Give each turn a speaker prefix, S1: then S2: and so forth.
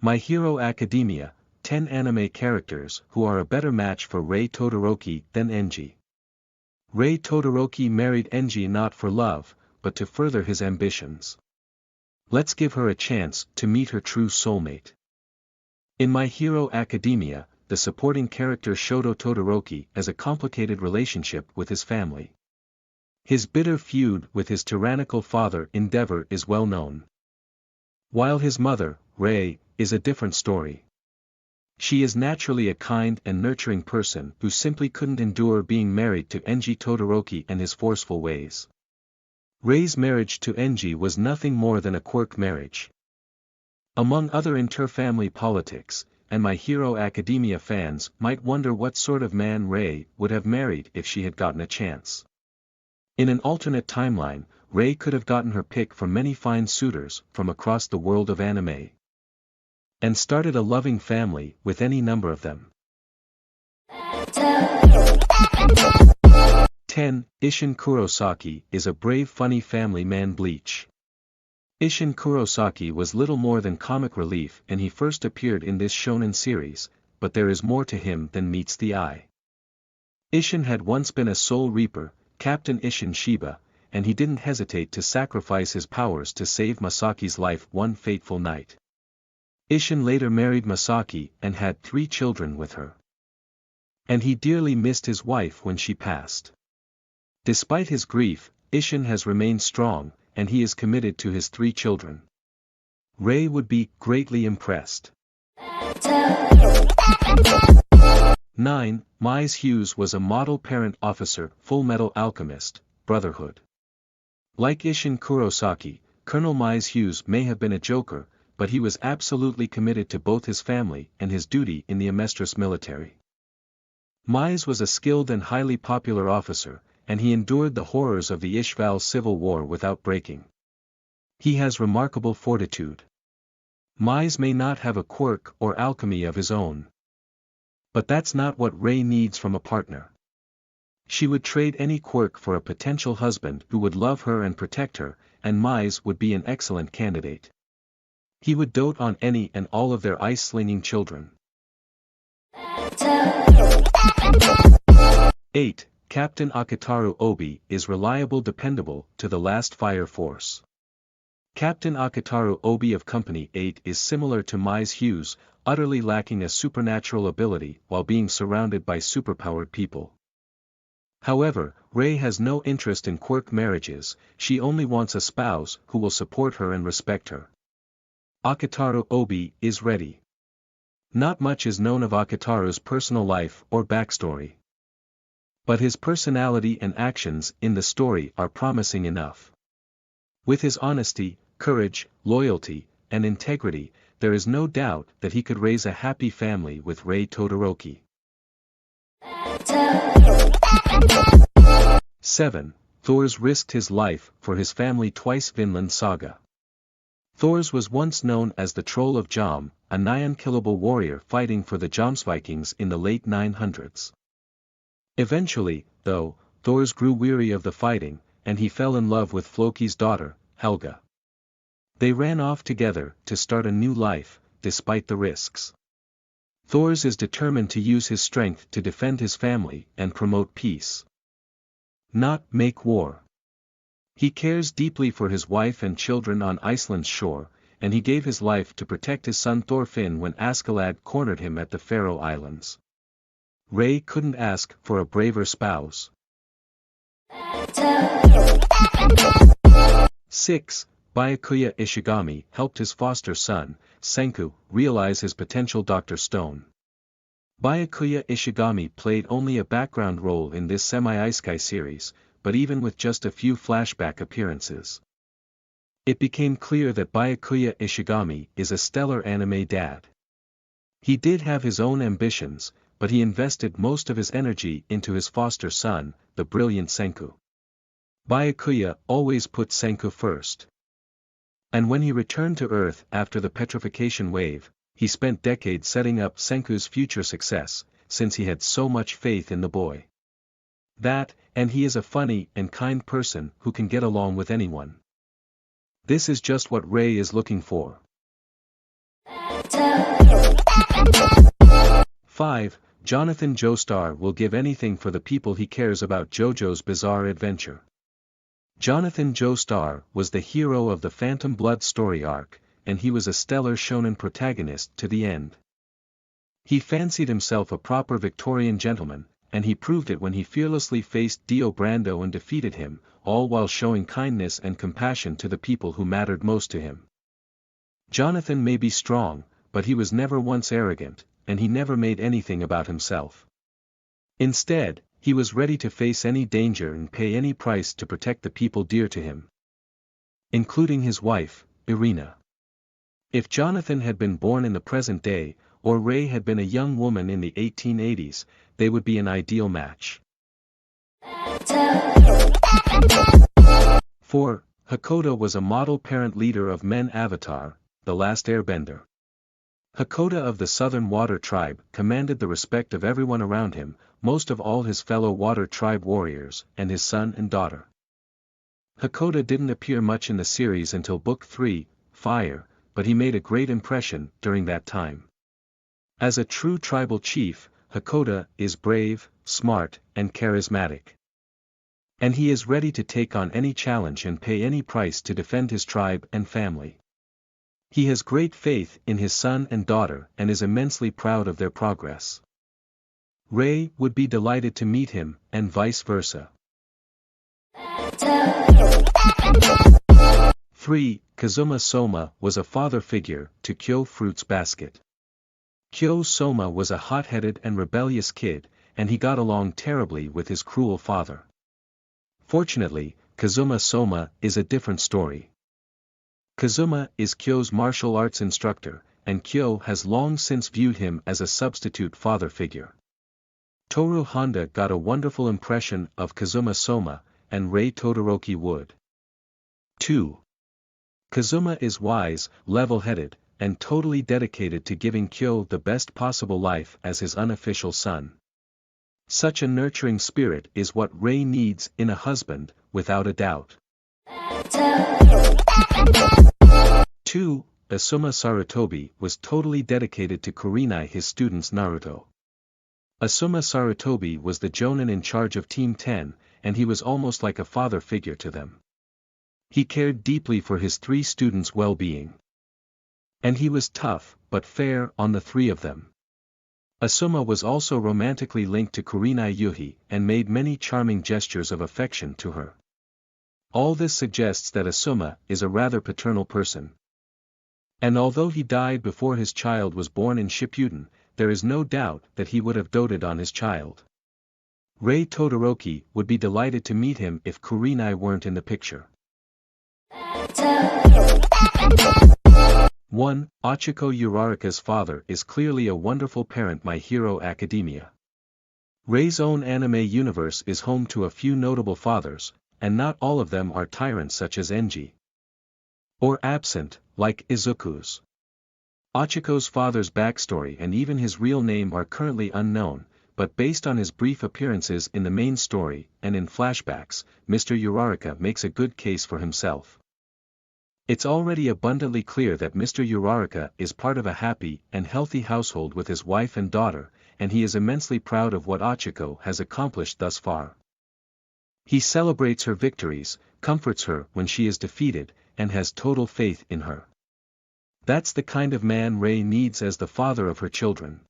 S1: My Hero Academia, 10 anime characters who are a better match for Rei Todoroki than Enji. Rei Todoroki married Enji not for love, but to further his ambitions. Let's give her a chance to meet her true soulmate. In My Hero Academia, the supporting character Shoto Todoroki has a complicated relationship with his family. His bitter feud with his tyrannical father Endeavor is well known. While his mother, Rei, is a different story. She is naturally a kind and nurturing person who simply couldn't endure being married to Enji Todoroki and his forceful ways. Rei's marriage to Enji was nothing more than a quirk marriage. Among other inter-family politics, and My Hero Academia fans might wonder what sort of man Rei would have married if she had gotten a chance. In an alternate timeline, Rei could have gotten her pick from many fine suitors from across the world of anime. And started a loving family with any number of them. 10. Isshin Kurosaki is a brave funny family man. Bleach. Isshin Kurosaki was little more than comic relief and he first appeared in this shonen series, but there is more to him than meets the eye. Isshin had once been a soul reaper, Captain Isshin Shiba, and he didn't hesitate to sacrifice his powers to save Masaki's life one fateful night. Isshin later married Masaki and had 3 children with her. And he dearly missed his wife when she passed. Despite his grief, Isshin has remained strong, and he is committed to his 3 children. Rei would be greatly impressed. 9. Mise Hughes was a model parent officer, Full Metal Alchemist, Brotherhood. Like Isshin Kurosaki, Colonel Mise Hughes may have been a joker, but he was absolutely committed to both his family and his duty in the Amestris military. Mise was a skilled and highly popular officer, and he endured the horrors of the Ishval civil war without breaking. He has remarkable fortitude. Mise may not have a quirk or alchemy of his own. But that's not what Rei needs from a partner. She would trade any quirk for a potential husband who would love her and protect her, and Mise would be an excellent candidate. He would dote on any and all of their ice-slinging children. 8. Captain Akitaru Obi is reliable dependable to the last fire force. Captain Akitaru Obi of Company 8 is similar to Mise Hughes, utterly lacking a supernatural ability while being surrounded by superpowered people. However, Rei has no interest in quirk marriages, she only wants a spouse who will support her and respect her. Akitaru Obi is ready. Not much is known of Akitaru's personal life or backstory. But his personality and actions in the story are promising enough. With his honesty, courage, loyalty, and integrity, there is no doubt that he could raise a happy family with Rei Todoroki. 7. Thors risked his life for his family twice. Vinland Saga. Thors was once known as the Troll of Jom, a nigh-unkillable warrior fighting for the Jomsvikings in the late 900s. Eventually, though, Thors grew weary of the fighting, and he fell in love with Floki's daughter, Helga. They ran off together to start a new life, despite the risks. Thors is determined to use his strength to defend his family and promote peace. Not make war. He cares deeply for his wife and children on Iceland's shore, and he gave his life to protect his son Thorfinn when Askeladd cornered him at the Faroe Islands. Rei couldn't ask for a braver spouse. 6. Byakuya Ishigami helped his foster son, Senku, realize his potential. Dr. Stone. Byakuya Ishigami played only a background role in this semi-isekai series, but even with just a few flashback appearances, it became clear that Byakuya Ishigami is a stellar anime dad. He did have his own ambitions, but he invested most of his energy into his foster son, the brilliant Senku. Byakuya always put Senku first. And when he returned to Earth after the petrification wave, he spent decades setting up Senku's future success, since he had so much faith in the boy. That, and he is a funny and kind person who can get along with anyone. This is just what Rei is looking for. 5. Jonathan Joestar will give anything for the people he cares about. JoJo's Bizarre Adventure. Jonathan Joestar was the hero of the Phantom Blood story arc, and he was a stellar shonen protagonist to the end. He fancied himself a proper Victorian gentleman, and he proved it when he fearlessly faced Dio Brando and defeated him, all while showing kindness and compassion to the people who mattered most to him. Jonathan may be strong, but he was never once arrogant, and he never made anything about himself. Instead, he was ready to face any danger and pay any price to protect the people dear to him, including his wife, Irina. If Jonathan had been born in the present day, or Rei had been a young woman in the 1880s, they would be an ideal match. 4. Hakoda was a model parent leader of Men Avatar, The Last Airbender. Hakoda of the Southern Water Tribe commanded the respect of everyone around him, most of all his fellow Water Tribe warriors, and his son and daughter. Hakoda didn't appear much in the series until Book 3, Fire, but he made a great impression during that time. As a true tribal chief, Hakoda is brave, smart, and charismatic. And he is ready to take on any challenge and pay any price to defend his tribe and family. He has great faith in his son and daughter and is immensely proud of their progress. Rei would be delighted to meet him, and vice versa. 3. Kazuma Soma was a father figure to Kyo Fruits Basket. Kyo Soma was a hot-headed and rebellious kid, and he got along terribly with his cruel father. Fortunately, Kazuma Soma is a different story. Kazuma is Kyo's martial arts instructor, and Kyo has long since viewed him as a substitute father figure. Toru Honda got a wonderful impression of Kazuma Soma, and Rei Todoroki would. 2. Kazuma is wise, level-headed, and totally dedicated to giving Kyo the best possible life as his unofficial son. Such a nurturing spirit is what Rei needs in a husband, without a doubt. 2. Asuma Sarutobi was totally dedicated to Kurenai, his students Naruto. Asuma Sarutobi was the jonin in charge of Team 10, and he was almost like a father figure to them. He cared deeply for his 3 students' well-being. And he was tough, but fair on the 3 of them. Asuma was also romantically linked to Kurenai Yuhi and made many charming gestures of affection to her. All this suggests that Asuma is a rather paternal person. And although he died before his child was born in Shippuden, there is no doubt that he would have doted on his child. Rei Todoroki would be delighted to meet him if Kurenai weren't in the picture. 1. Ochiko Uraraka's father is clearly a wonderful parent. My Hero Academia. Rei's own anime universe is home to a few notable fathers, and not all of them are tyrants such as Enji. Or absent, like Izuku's. Ochiko's father's backstory and even his real name are currently unknown, but based on his brief appearances in the main story and in flashbacks, Mr. Uraraka makes a good case for himself. It's already abundantly clear that Mr. Uraraka is part of a happy and healthy household with his wife and daughter, and he is immensely proud of what Ochiko has accomplished thus far. He celebrates her victories, comforts her when she is defeated, and has total faith in her. That's the kind of man Rei needs as the father of her children.